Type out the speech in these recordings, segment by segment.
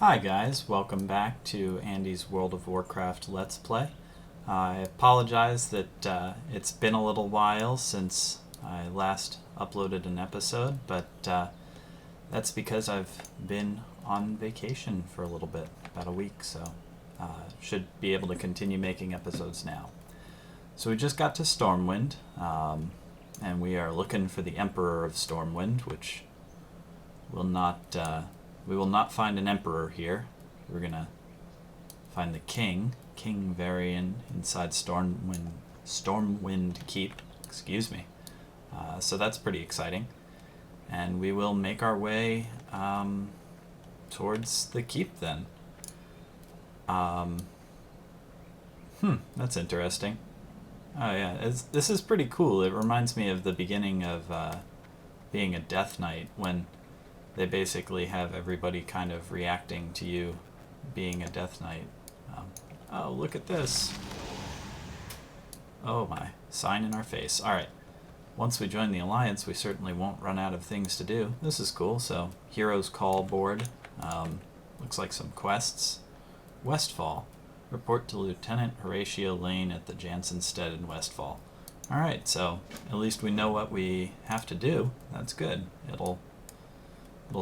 Hi guys, welcome back to Andy's World of Warcraft Let's Play. I apologize that it's been a little while since I last uploaded an episode, but that's because I've been on vacation for a little bit, about a week, so should be able to continue making episodes now. So we just got to Stormwind, and we are looking for the Emperor of Stormwind, which will not... we will not find an emperor here. We're gonna find the king, King Varian, inside Stormwind Keep. Excuse me. So that's pretty exciting, and we will make our way towards the keep then. That's interesting. Oh yeah, this is pretty cool. It reminds me of the beginning of being a Death Knight, when they basically have everybody kind of reacting to you being a Death Knight. Oh, look at this. Oh my, sign in our face. Alright, once we join the Alliance, we certainly won't run out of things to do. This is cool. So, Heroes Call board. Looks like some quests. Westfall. Report to Lieutenant Horatio Lane at the Jansenstead in Westfall. Alright, so at least we know what we have to do. That's good. It'll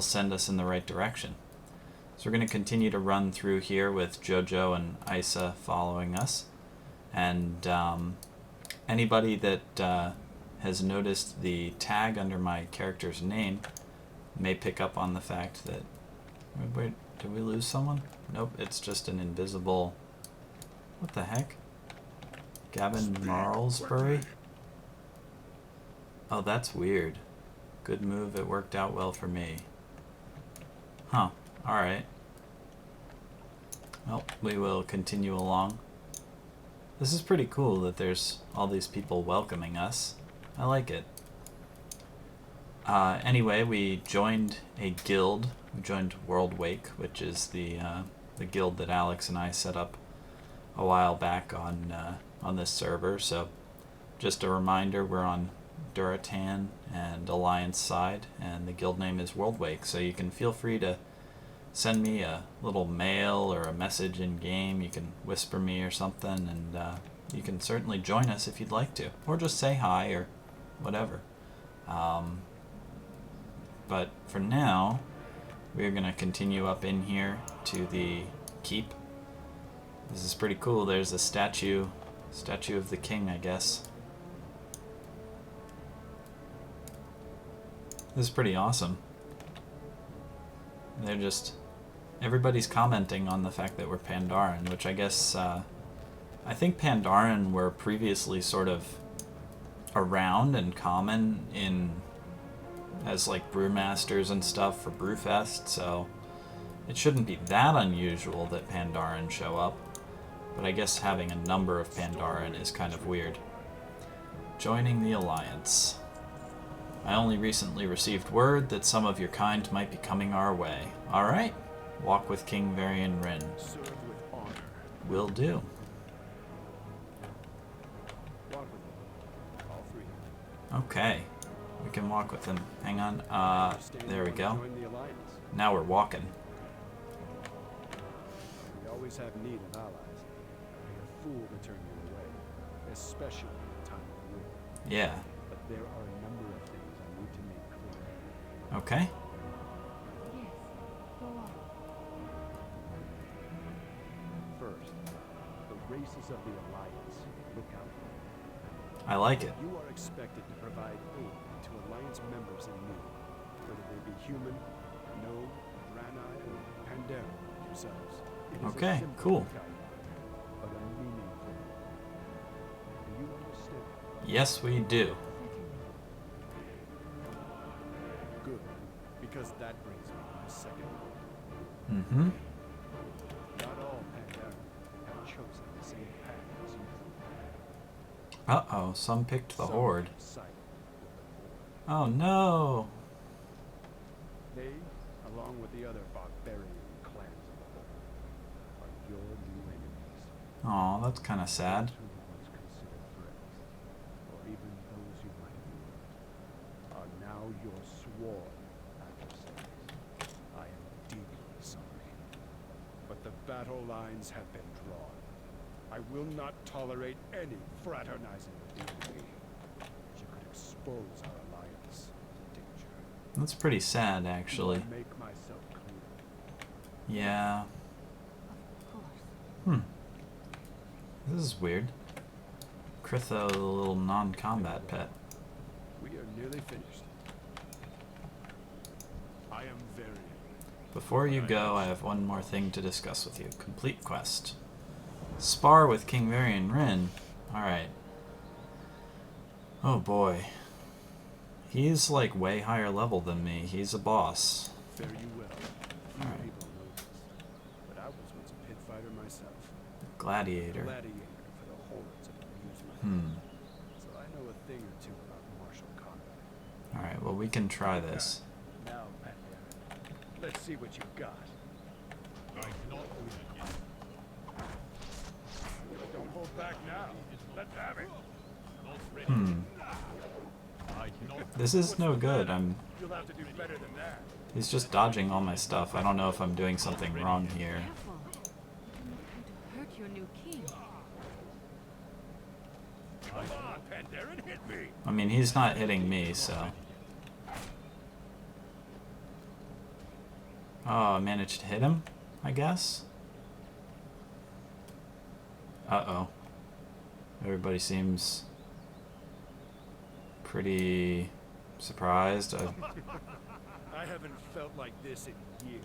send us in the right direction. So we're going to continue to run through here with Jojo and Isa following us. And anybody that has noticed the tag under my character's name may pick up on the fact that... Wait, did we lose someone? Nope, it's just an invisible... What the heck? Gavin Marlsbury? Oh, that's weird. Good move, it worked out well for me. Huh, alright. Well, we will continue along. This is pretty cool that there's all these people welcoming us. I like it. Anyway, we joined a guild. We joined World Wake, which is the guild that Alex and I set up a while back on this server. So, just a reminder, we're on Durotan and Alliance side, and the guild name is World Wake, so you can feel free to send me a little mail or a message in game. You can whisper me or something, and you can certainly join us if you'd like to, or just say hi or whatever. But for now, we're gonna continue up in here to the keep. This is pretty cool. There's a statue of the king, I guess. This is pretty awesome. They're just... Everybody's commenting on the fact that we're Pandaren, which I guess... I think Pandaren were previously sort of around and common in... as like brewmasters and stuff for Brewfest, so... It shouldn't be that unusual that Pandaren show up. But I guess having a number of Pandaren is kind of weird. Joining the Alliance. I only recently received word that some of your kind might be coming our way. Alright. Walk with King Varian Rin. Will do. Okay. We can walk with him. Hang on. There we go. Now we're walking. We always have need of allies. I'd be a fool to turn you away, especially at the time of war. Yeah. But there are a number of things I need to make clear. Okay. Yes, go on. First, the races of the Alliance. Look out. I like it. You are expected to provide aid to Alliance members in need, whether they be human, gnome, Draenei, or Pandaren themselves. It is Okay, a simple cool. guideline, but a meaningful one. Do you understand? Yes, we do. Good, because that brings me to my second point. Mm-hmm. Not all Pandaren have chosen the same path as you. Uh-oh, some picked the Some Horde. have sided with the Oh no! Horde. They, along with the other barbarian clans of the Horde, are your new enemies. Aw, that's kind of sad. Those who you once considered friends, or even those you might have loved, are now your sworn adversaries. I am deeply sorry. battle lines have been drawn. I will not tolerate any fraternizing with the enemy. She could expose our alliance to danger. That's pretty sad, Do I actually. make myself clear? Yeah. Of course. Hmm. This is weird. Critho, the little non-combat pet. We are nearly finished. I am very Before you go, I have one more thing to discuss with you. Complete quest. Spar with King Varian Rin. Alright. Oh boy. He's like way higher level than me. He's a boss. fare you well. Few Alright. people know this, but I was once a pit fighter myself. Gladiator. Gladiator for the hordes of amusement. Hmm. So I know a thing or two about martial combat. Alright, well we can try this. Now, Pandaren, let's see what you've got. Don't hold back now. Let's have it. Hmm. This is no good. You'll have to do better than that. He's just dodging all my stuff. I don't know if I'm doing something wrong here. Careful. You didn't hurt your new king. Come on, Pandaren, hit me. I mean, he's not hitting me, so... Oh, I managed to hit him, I guess? Uh-oh. Everybody seems pretty surprised. I haven't felt like this in years.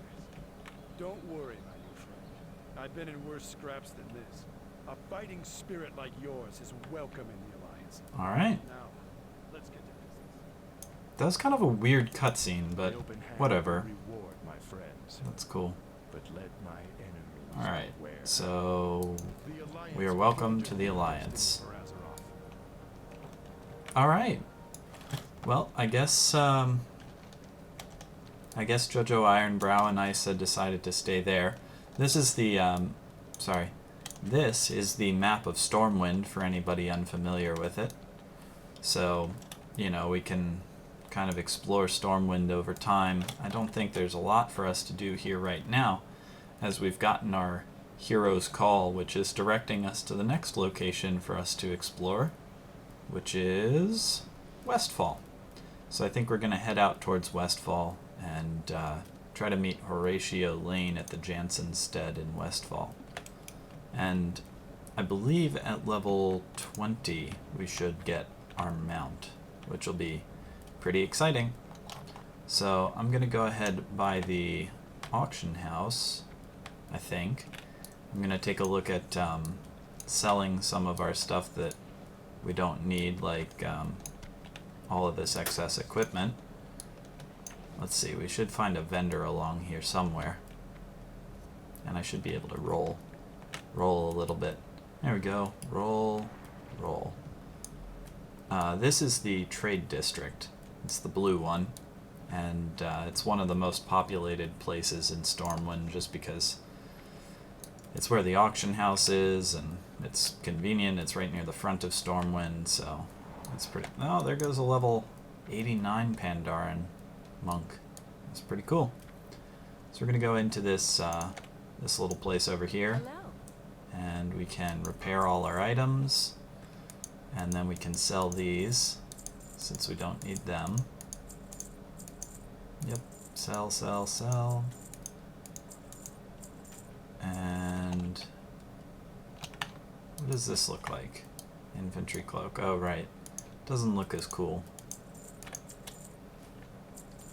Don't worry, my new friend. I've been in worse scraps than this. A fighting spirit like yours is welcome in the Alliance. Alright. Now, let's get to business. That was kind of a weird cutscene, but The open hand whatever. will reward my friends, That's cool. but let my enemies Alright, beware. so... The Alliance we are will welcome conjure to the wonders Alliance. for Azeroth. Alright. Well, I guess Jojo Ironbrow and Ice had decided to stay there. This is the, this is the map of Stormwind for anybody unfamiliar with it. So, you know, we can kind of explore Stormwind over time. I don't think there's a lot for us to do here right now, as we've gotten our hero's call, which is directing us to the next location for us to explore, which is Westfall. So I think we're going to head out towards Westfall and try to meet Horatio Lane at the Jansen's Stead in Westfall. And I believe at level 20 we should get our mount, which will be pretty exciting. So I'm going to go ahead by the auction house, I think. I'm going to take a look at selling some of our stuff that we don't need, like all of this excess equipment. Let's see, we should find a vendor along here somewhere. And I should be able to roll a little bit. There we go. Roll. This is the trade district. It's the blue one. And it's one of the most populated places in Stormwind just because it's where the auction house is and it's convenient. It's right near the front of Stormwind, so it's pretty... Oh, there goes a level 89 Pandaren Monk. That's pretty cool. So we're going to go into this this little place over here. Hello. And we can repair all our items. And then we can sell these, since we don't need them. Yep, sell. And what does this look like? Infantry cloak. Oh, right. Doesn't look as cool.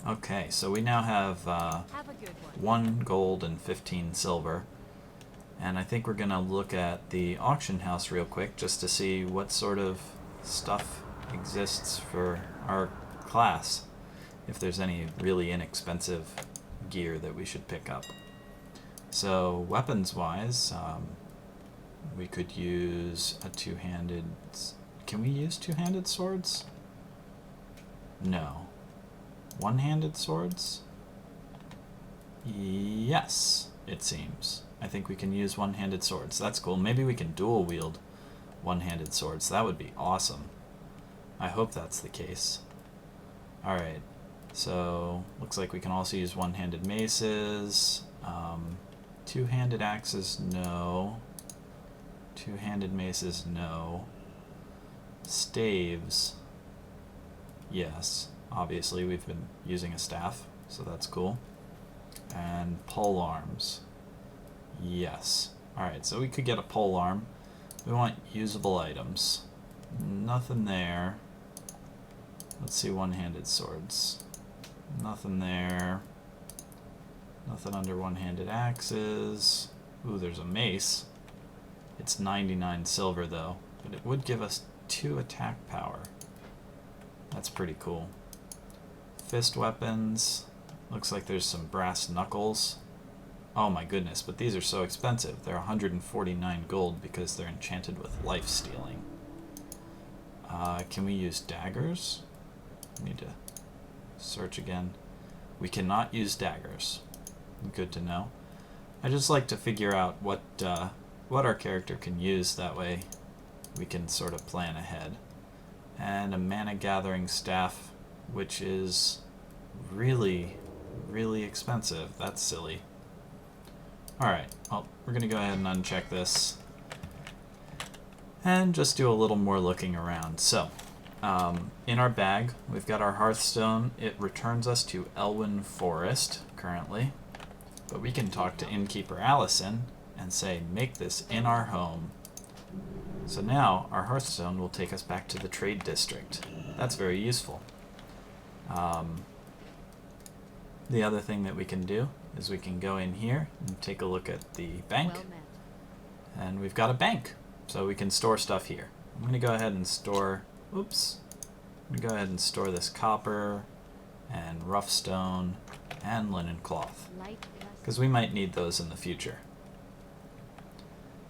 Okay, so we now have Have a good one. 1 gold and 15 silver. And I think we're going to look at the auction house real quick just to see what sort of stuff exists for our class. If there's any really inexpensive gear that we should pick up. So weapons-wise, we could use a two-handed... Can we use two-handed swords? No. One-handed swords? Yes, it seems. I think we can use one-handed swords. That's cool. Maybe we can dual-wield one-handed swords. That would be awesome. I hope that's the case. Alright, so looks like we can also use one-handed maces, Two-handed axes, no. Two-handed maces, no. Staves, yes. Obviously, we've been using a staff, so that's cool. And pole arms, yes. Alright, so we could get a pole arm. We want usable items. Nothing there. Let's see, one-handed swords. Nothing there. Nothing under one-handed axes. Ooh, there's a mace. It's 99 silver though, but it would give us 2 attack power. That's pretty cool. Fist weapons. Looks like there's some brass knuckles. Oh my goodness, but these are so expensive. They're 149 gold because they're enchanted with life stealing. Can we use daggers? We need to search again. We cannot use daggers. Good to know. I just like to figure out what our character can use, that way we can sort of plan ahead. And a mana gathering staff, which is really, really expensive. That's silly. Alright, well, we're going to go ahead and uncheck this and just do a little more looking around. So, in our bag, we've got our Hearthstone. It returns us to Elwyn Forest, currently. But we can talk to Innkeeper Allison and say, make this in our home. So now, our Hearthstone will take us back to the Trade District. That's very useful. The other thing that we can do is we can go in here and take a look at the bank. Well met. And we've got a bank, so we can store stuff here. I'm going to go ahead and store, oops, I'm going to go ahead and store this copper and rough stone and linen cloth, Light because we might need those in the future.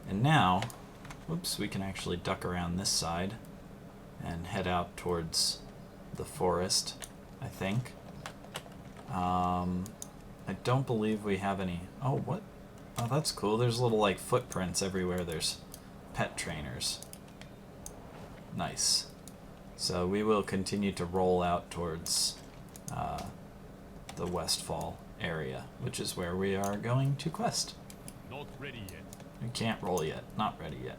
And now, oops, we can actually duck around this side and head out towards the forest, I think. I don't believe we have any, oh, what? Oh, that's cool. There's little, like, footprints everywhere. There's pet trainers. Nice. So we will continue to roll out towards the Westfall area, which is where we are going to quest. Not ready yet. We can't roll yet. Not ready yet.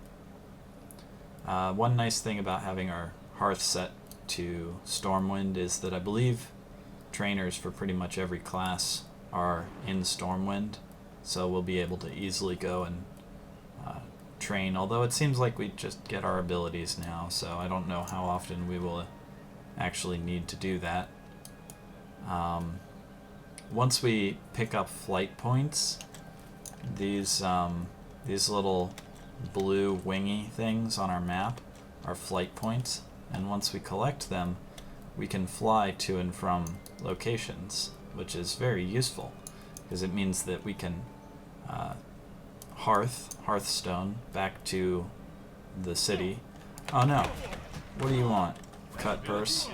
One nice thing about having our hearth set to Stormwind is that I believe trainers for pretty much every class are in Stormwind, so we'll be able to easily go and train, although it seems like we just get our abilities now, so I don't know how often we will actually need to do that. Once we pick up flight points, these little blue wingy things on our map are flight points, and once we collect them, we can fly to and from locations, which is very useful because it means that we can Hearthstone back to the city. Oh no, what do you want? Cut purse?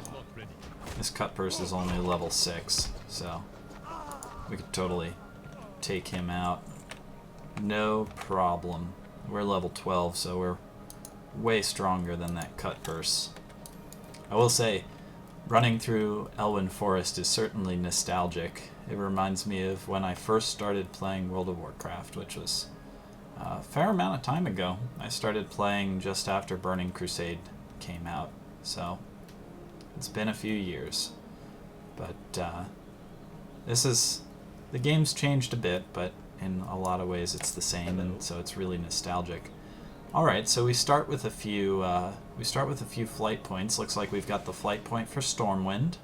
This cut purse is only level 6, so we could totally take him out. No problem. We're level 12, so we're way stronger than that cut purse. I will say, running through Elwyn Forest is certainly nostalgic. It reminds me of when I first started playing World of Warcraft, which was a fair amount of time ago. I started playing just after Burning Crusade came out, so it's been a few years. But the game's changed a bit, but in a lot of ways it's the same, and so it's really nostalgic. Alright, so we start with a few flight points. Looks like we've got the flight point for Stormwind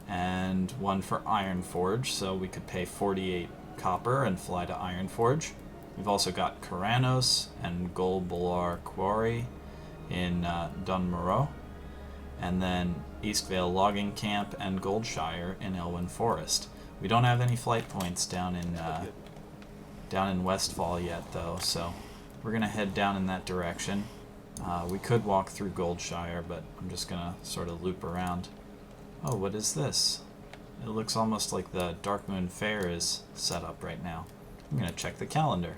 and one for Ironforge, so we could pay 48 copper and fly to Ironforge. We've also got Karanos and Golbalar Quarry in Dunmorrow, and then Eastvale Logging Camp and Goldshire in Elwyn Forest. We don't have any flight points down in Westfall yet, though, so we're going to head down in that direction. We could walk through Goldshire, but I'm just going to sort of loop around. Oh, what is this? It looks almost like the Darkmoon Fair is set up right now. I'm going to check the calendar.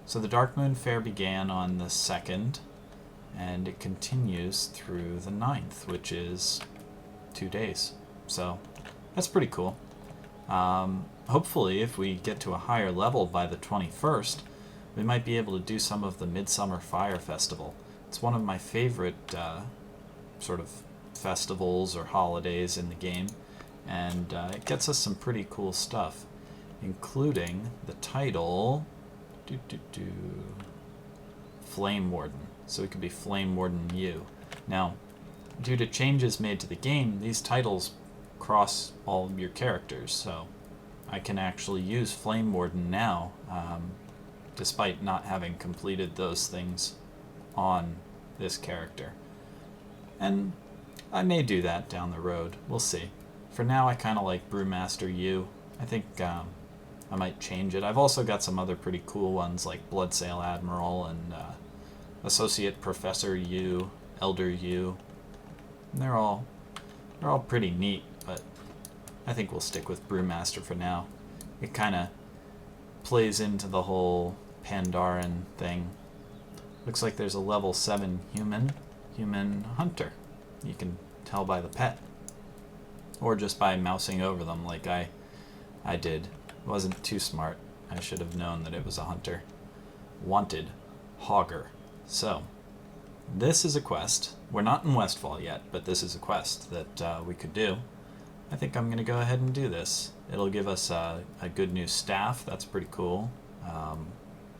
So the Darkmoon Fair began on the 2nd, and it continues through the 9th, which is 2 days. So that's pretty cool. hopefully, if we get to a higher level by the 21st, we might be able to do some of the Midsummer Fire Festival. It's one of my favorite sort of festivals or holidays in the game, and it gets us some pretty cool stuff, including the title Flame Warden. So we could be Flame Warden U. Now, due to changes made to the game, these titles cross all of your characters, so I can actually use Flame Warden now, despite not having completed those things on this character. And I may do that down the road. We'll see. For now, I kind of like Brewmaster U. I think I might change it. I've also got some other pretty cool ones like Bloodsail Admiral and Associate Professor U, Elder U. And they're all pretty neat, but I think we'll stick with Brewmaster for now. It kind of plays into the whole Pandaren thing. Looks like there's a level 7 human hunter. You can tell by the pet. Or just by mousing over them like I did. Wasn't too smart. I should have known that it was a hunter. Wanted. Hogger. So, this is a quest. We're not in Westfall yet, but this is a quest that we could do. I think I'm going to go ahead and do this. It'll give us a good new staff. That's pretty cool.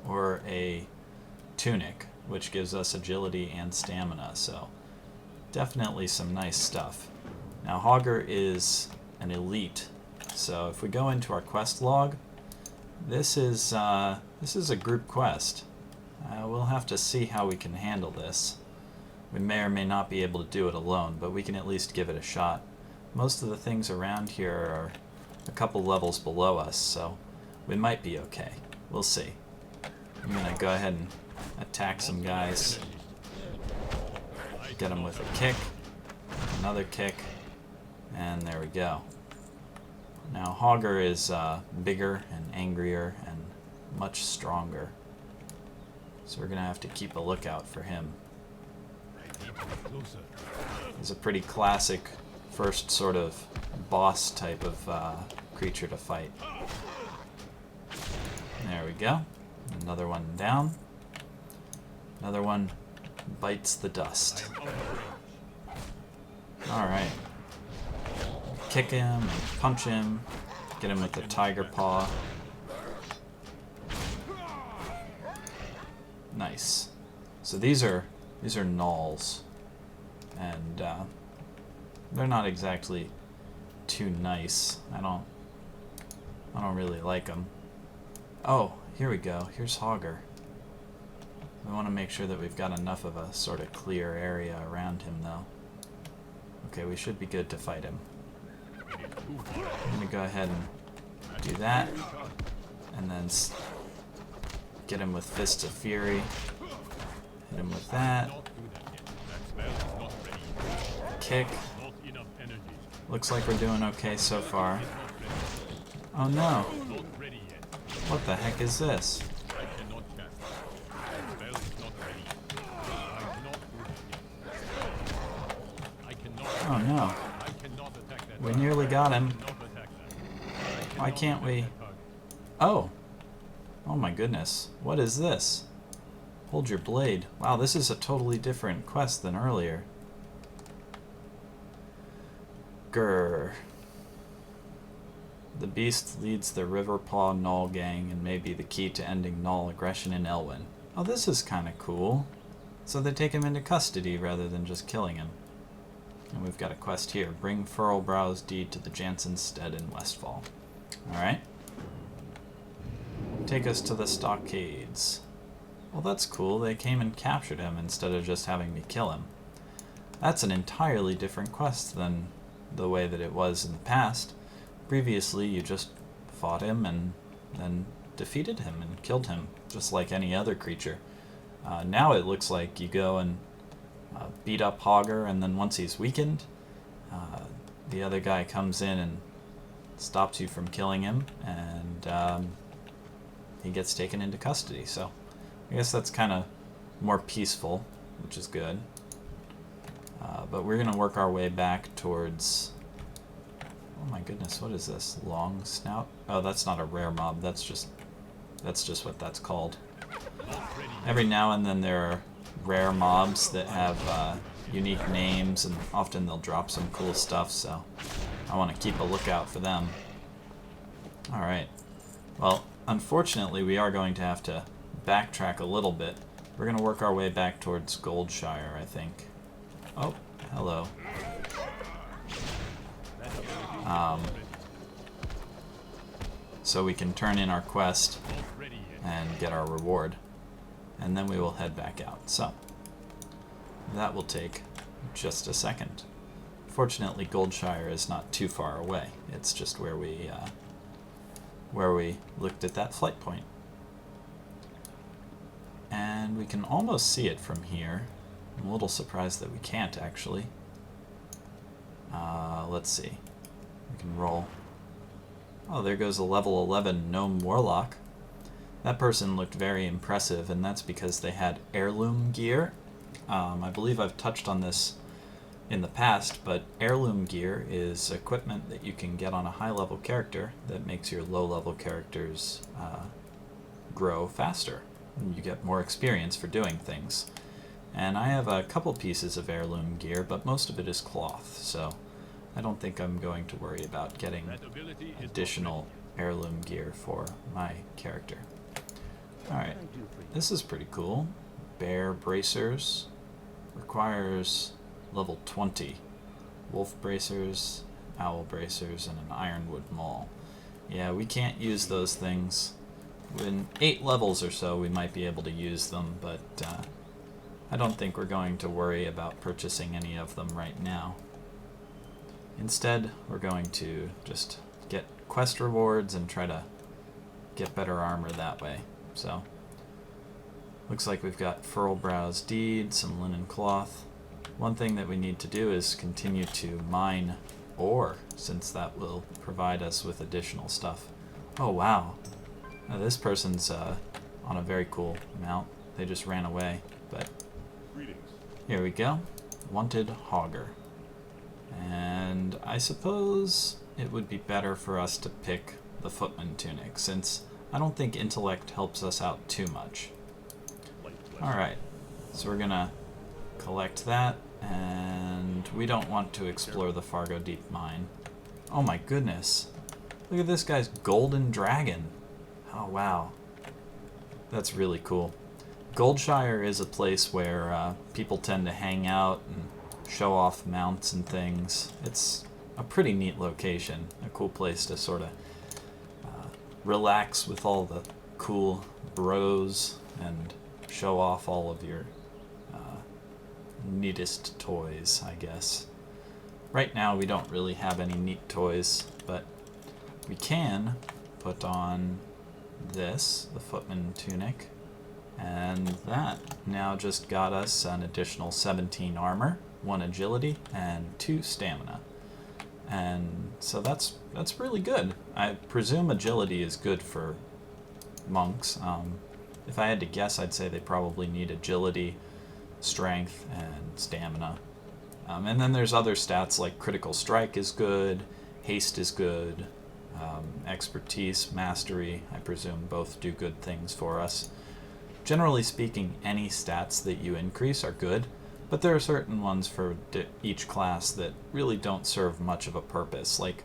Or a tunic, which gives us agility and stamina. So, definitely some nice stuff. Now, Hogger is an elite. So if we go into our quest log, this is a group quest. We'll have to see how we can handle this. We may or may not be able to do it alone, but we can at least give it a shot. Most of the things around here are a couple levels below us, so we might be okay. We'll see. I'm going to go ahead and attack some guys. Get them with a kick, another kick, and there we go. Now, Hogger is bigger and angrier and much stronger. So we're going to have to keep a lookout for him. He's a pretty classic first sort of boss type of creature to fight. There we go. Another one down. Another one bites the dust. Alright. Kick him and punch him. Get him with the tiger paw. Nice. So these are gnolls, and they're not exactly too nice. I don't really like them. Oh, here we go. Here's Hogger. We want to make sure that we've got enough of a sort of clear area around him, though. Okay, we should be good to fight him. I'm going to go ahead and do that, and then get him with Fists of Fury. Hit him with that. Kick. Looks like we're doing okay so far. Oh no. What the heck is this? Oh no. We nearly got him. Why can't we? Oh. Oh my goodness. What is this? Hold your blade. Wow, this is a totally different quest than earlier. Grr. The beast leads the Riverpaw Gnoll gang and may be the key to ending Gnoll aggression in Elwyn. Oh, this is kind of cool. So they take him into custody rather than just killing him. And we've got a quest here. Bring Furlbrow's deed to the Jansen's stead in Westfall. Alright. Take us to the stockades. Well, that's cool. They came and captured him instead of just having me kill him. That's an entirely different quest than the way that it was in the past. Previously, you just fought him and then defeated him and killed him, just like any other creature. Now it looks like you go and beat up Hogger, and then once he's weakened, the other guy comes in and stops you from killing him, and he gets taken into custody. So I guess that's kind of more peaceful, which is good. But we're going to work our way back towards... Oh my goodness, what is this? Long snout? Oh, that's not a rare mob. That's just what that's called. Every now and then there are rare mobs that have unique names, and often they'll drop some cool stuff, so I want to keep a lookout for them. Alright. Well, unfortunately, we are going to have to backtrack a little bit. We're going to work our way back towards Goldshire, I think. Oh, hello. So we can turn in our quest and get our reward. And then we will head back out. So, that will take just a second. Fortunately, Goldshire is not too far away. It's just where we looked at that flight point. And we can almost see it from here. I'm a little surprised that we can't, actually. Let's see. We can roll. Oh, there goes a level 11 Gnome Warlock. That person looked very impressive, and that's because they had heirloom gear. I believe I've touched on this in the past, but heirloom gear is equipment that you can get on a high-level character that makes your low-level characters grow faster. You get more experience for doing things. And I have a couple pieces of heirloom gear, but most of it is cloth, so I don't think I'm going to worry about getting additional heirloom gear for my character. Alright, this is pretty cool. Bear bracers. Requires level 20. Wolf bracers, owl bracers, and an ironwood maul. Yeah, we can't use those things. In 8 levels or so we might be able to use them, but I don't think we're going to worry about purchasing any of them right now. Instead, we're going to just get quest rewards and try to get better armor that way. So, looks like we've got Furlbrow's Deed, some linen cloth. One thing that we need to do is continue to mine ore, since that will provide us with additional stuff. Oh wow, now this person's on a very cool mount. They just ran away, but here we go. Wanted Hogger. And I suppose it would be better for us to pick the Footman Tunic, since I don't think intellect helps us out too much. Alright, so we're gonna collect that, and we don't want to explore the Fargo Deep Mine. Oh my goodness. Look at this guy's golden dragon. Oh wow. That's really cool. Goldshire is a place where people tend to hang out and show off mounts and things. It's a pretty neat location, a cool place to sort of relax with all the cool bros and show off all of your neatest toys, I guess. Right now we don't really have any neat toys, but we can put on this, the Footman Tunic, and that now just got us an additional 17 armor, 1 agility, and 2 stamina. And so that's really good. I presume agility is good for monks. If I had to guess, I'd say they probably need agility, strength, and stamina. And then there's other stats like critical strike is good, haste is good, expertise, mastery, I presume both do good things for us. Generally speaking, any stats that you increase are good, but there are certain ones for each class that really don't serve much of a purpose, like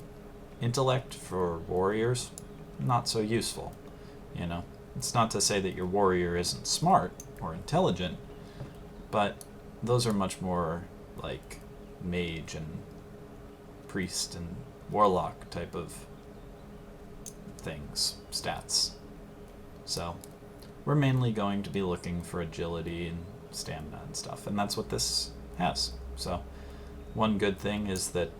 intellect for warriors, not so useful, you know. It's not to say that your warrior isn't smart or intelligent, but those are much more like mage and priest and warlock type of things, stats. So we're mainly going to be looking for agility and stamina and stuff, and that's what this has. So one good thing is that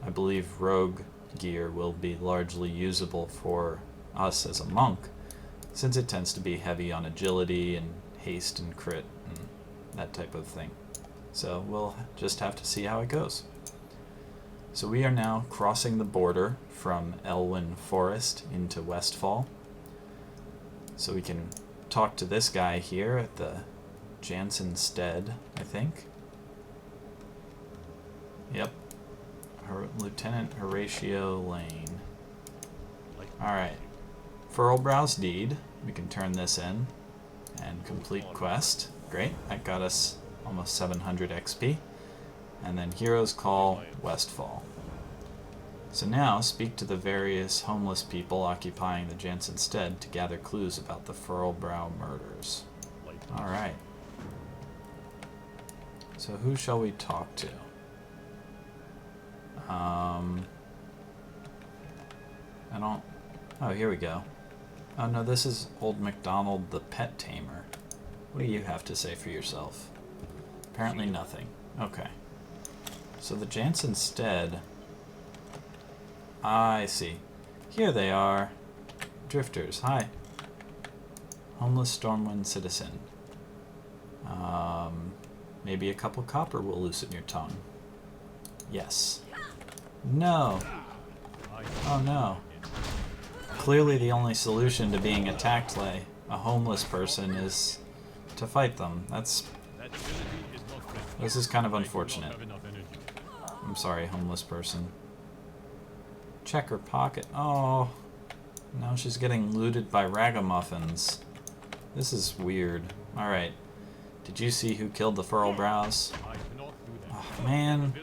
I believe rogue gear will be largely usable for us as a monk, since it tends to be heavy on agility and haste and crit and that type of thing. So we'll just have to see how it goes. So we are now crossing the border from Elwyn Forest into Westfall. So we can talk to this guy here at the Jansen Stead, I think. Yep. Lieutenant Horatio Lane. Alright. Furlbrow's Deed. We can turn this in and complete quest. Great. That got us almost 700 XP. And then Hero's Call, Westfall. So now, speak to the various homeless people occupying the Jansen Stead to gather clues about the Furlbrow murders. Alright. So who shall we talk to? I don't... Oh, here we go. Oh no, this is Old MacDonald the Pet Tamer. What do you have to say for yourself? Apparently nothing. Okay. So the Jansen Stead... I see. Here they are. Drifters, hi. Homeless Stormwind citizen. Maybe a couple copper will loosen your tongue. Yes. No. Oh no. Clearly the only solution to being attacked by a homeless person is to fight them. This is kind of unfortunate. I'm sorry, homeless person. Check her pocket. Oh. Now she's getting looted by ragamuffins. This is weird. Alright. Did you see who killed the Furlbrows? Oh, man.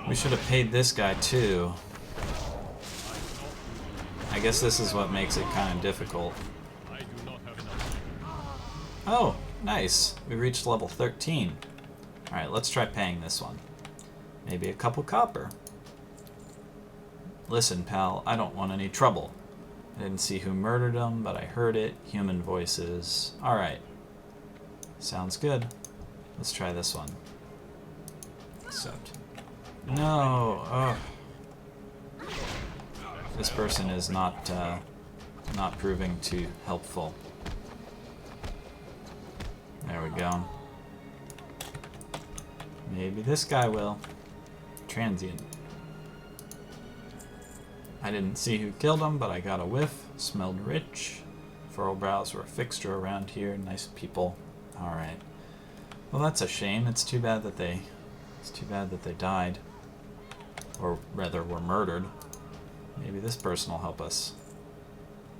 We should have paid this guy too. I guess this is what makes it kind of difficult. Oh, nice. We reached level 13. Alright, let's try paying this one. Maybe a couple copper. Listen, pal, I don't want any trouble. I didn't see who murdered him, but I heard it. Human voices. Alright. Sounds good. Let's try this one. Accept. No! Ugh. This person is not proving too helpful. There we go. Maybe this guy will. Transient. I didn't see who killed him, but I got a whiff. Smelled rich. Furlbrows were a fixture around here. Nice people. Alright. Well, that's a shame. It's too bad that they died. Or rather, were murdered. Maybe this person will help us.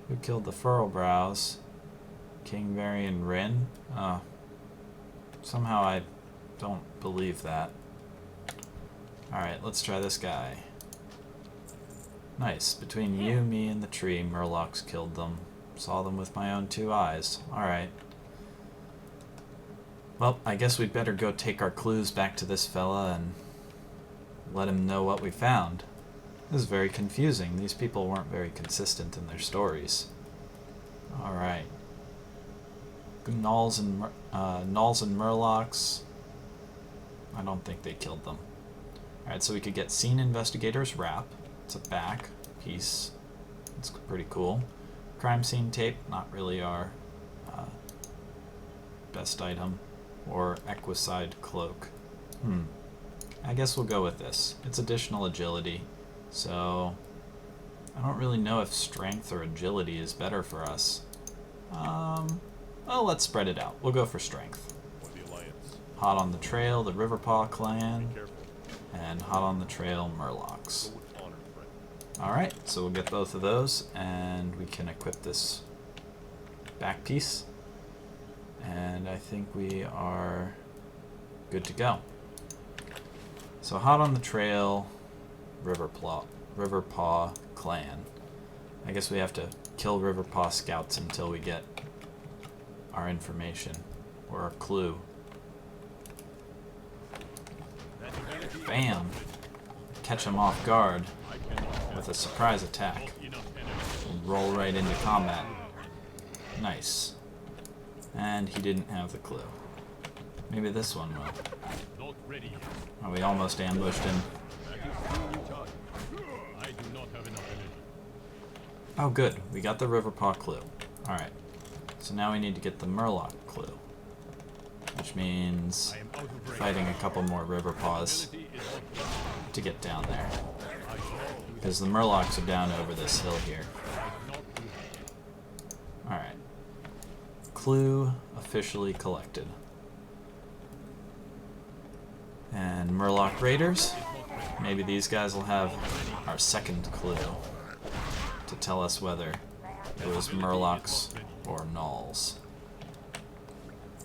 Who killed the Furlbrows? King Varian Rin? Somehow I don't believe that. Alright, let's try this guy. Nice. Between you, me, and the tree, Murlocs killed them. Saw them with my own 2 eyes. Alright. Well, I guess we'd better go take our clues back to this fella and let him know what we found. This is very confusing. These people weren't very consistent in their stories. Alright. Gnolls and Murlocs. I don't think they killed them. Alright, so we could get Scene Investigator's Wrap. It's a back piece. It's pretty cool. Crime Scene Tape, not really our best item. Or Equicide Cloak. I guess we'll go with this. It's additional agility. So, I don't really know if strength or agility is better for us. Well, let's spread it out. We'll go for strength. Hot on the Trail, the Riverpaw clan. And Hot on the Trail, Murlocs. Alright, so we'll get both of those, and we can equip this back piece. And I think we are good to go. So Hot on the Trail, Riverpaw clan. I guess we have to kill Riverpaw scouts until we get our information, or our clue. Bam! Catch him off guard with a surprise attack. We'll roll right into combat. Nice. And he didn't have the clue. Maybe this one will. Oh, we almost ambushed him. Oh good, we got the Riverpaw clue. Alright. So now we need to get the Murloc clue. Which means fighting a couple more Riverpaws to get down there. Because the Murlocs are down over this hill here. Alright. Clue officially collected. And Murloc Raiders. Maybe these guys will have our second clue to tell us whether it was Murlocs or Gnolls.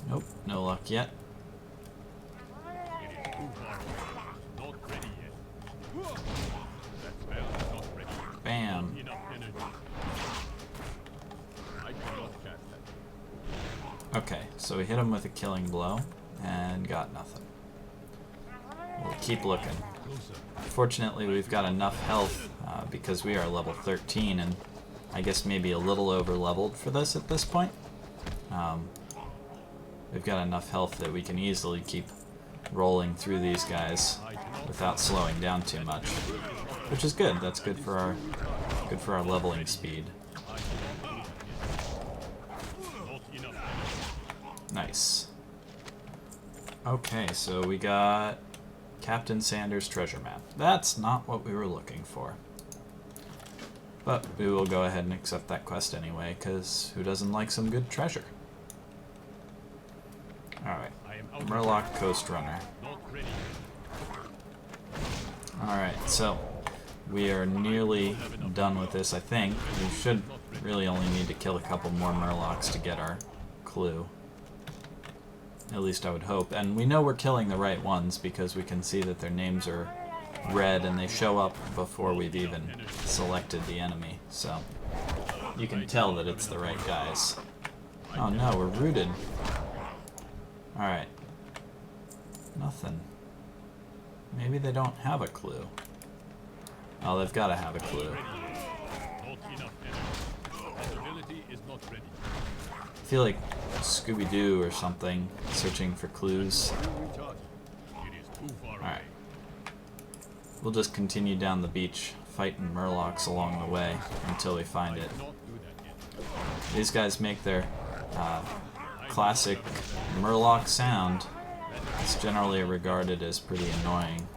Nope, no luck yet. Bam. Okay, so we hit him with a killing blow and got nothing. We'll keep looking. Fortunately, we've got enough health because we are level 13 and I guess maybe a little over leveled for this at this point. We've got enough health that we can easily keep rolling through these guys without slowing down too much, which is good. That's good for our leveling speed. Nice. Okay, so we got Captain Sanders' treasure map. That's not what we were looking for. But we will go ahead and accept that quest anyway, because who doesn't like some good treasure? Alright, Murloc Coast Runner. Alright, so we are nearly done with this, I think. We should really only need to kill a couple more Murlocs to get our clue. At least I would hope. And we know we're killing the right ones because we can see that their names are red and they show up before we've even selected the enemy. So you can tell that it's the right guys. Oh no, we're rooted. Alright. Nothing. Maybe they don't have a clue. Oh, they've got to have a clue. I feel like Scooby-Doo or something, searching for clues. Alright. We'll just continue down the beach, fighting Murlocs along the way until we find it. These guys make their classic Murloc sound. It's generally regarded as pretty annoying.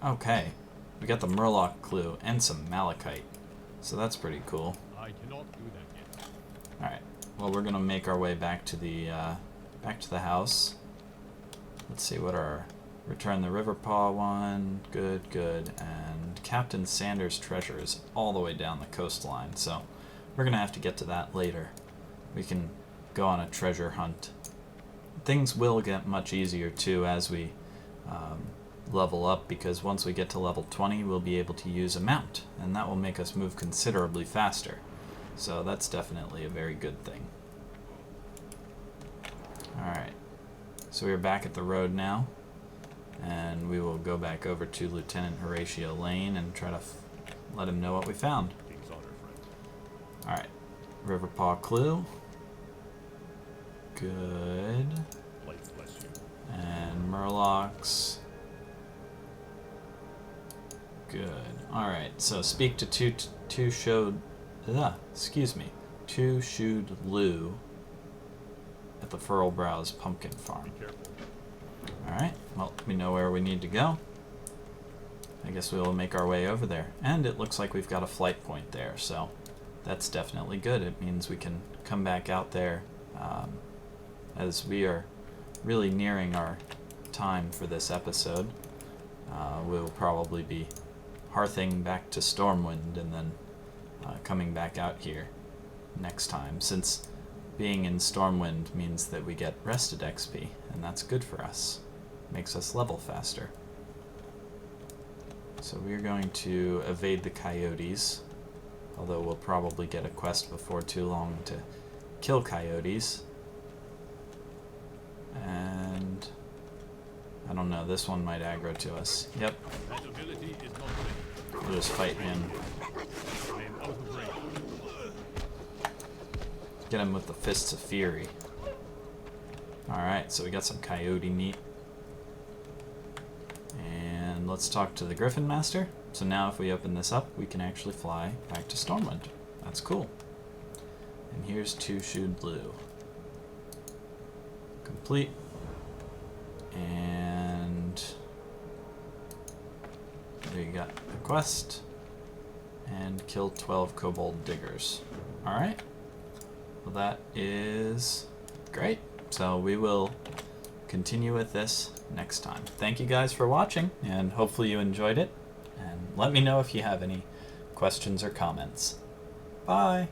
Okay. We got the Murloc clue and some malachite. So that's pretty cool. Alright. Well, we're gonna make our way back to the house. Let's see what our return the Riverpaw one. Good, good. And Captain Sanders' treasure is all the way down the coastline, so we're gonna have to get to that later. We can go on a treasure hunt. Things will get much easier too as we level up, because once we get to level 20, we'll be able to use a mount, and that will make us move considerably faster. So that's definitely a very good thing. Alright, so we're back at the road now, and we will go back over to Lieutenant Horatio Lane and try to let him know what we found. Alright, Riverpaw clue. Good. And Murlocs. Good. Alright, so speak to Two-Shoed Lou at the Furlbrow's Pumpkin Farm. Alright, well, we know where we need to go. I guess we will make our way over there. And it looks like we've got a flight point there, so that's definitely good. It means we can come back out there as we are really nearing our time for this episode. We'll probably be hearthing back to Stormwind and then coming back out here next time, since being in Stormwind means that we get rested XP, and that's good for us. Makes us level faster. So we're going to evade the coyotes, although we'll probably get a quest before too long to kill coyotes. And I don't know, this one might aggro to us. Yep. We'll just fight him. Get him with the Fists of Fury. Alright, so we got some coyote meat. And let's talk to the Griffin Master. So now if we open this up, we can actually fly back to Stormwind. That's cool. And here's Two-Shoed Lou. Complete. And there you got the quest. And kill 12 kobold diggers. Alright. Well, that is great. So we will continue with this next time. Thank you guys for watching, and hopefully you enjoyed it. And let me know if you have any questions or comments. Bye!